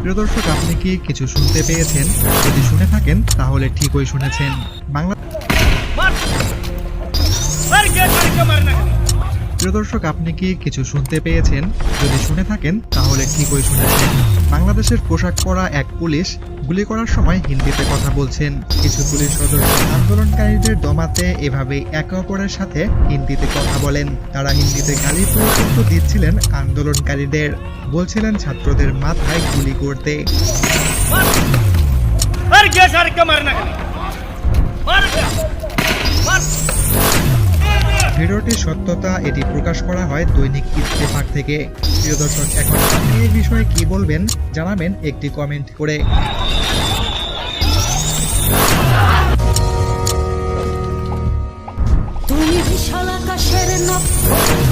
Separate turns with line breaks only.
প্রিয় দর্শক, আপনি কি কিছু শুনতে পেয়েছেন? যদি শুনে থাকেন তাহলে ঠিকই শুনেছেন। প্রিয় দর্শক, আপনি কি কিছু শুনতে পেয়েছেন? যদি শুনে থাকেন তাহলে ঠিকই শুনেছেন। বাংলাদেশের পোশাক পরা এক পুলিশ গুলি করার সময় হিন্দিতে কথা বলছেন। কিছু পুলিশ সদস্য আন্দোলনকারীদের দমাতে এভাবে একে অপরের সাথে হিন্দিতে কথা বলেন। তারা হিন্দিতে গালি পর্যন্ত দিচ্ছিলেন আন্দোলনকারীদের, বলছিলেন ছাত্রদের মাথায় গুলি করতে। ভিডিওটির সত্যতা এটি প্রকাশ করা হয় দৈনিক ইত্তেফাক থেকে। প্রিয় দর্শক, এখন আপনি এই বিষয়ে কি বলবেন জানাবেন একটি কমেন্ট করে।
তুমি বিশাল আকাশের নক্ষত্র।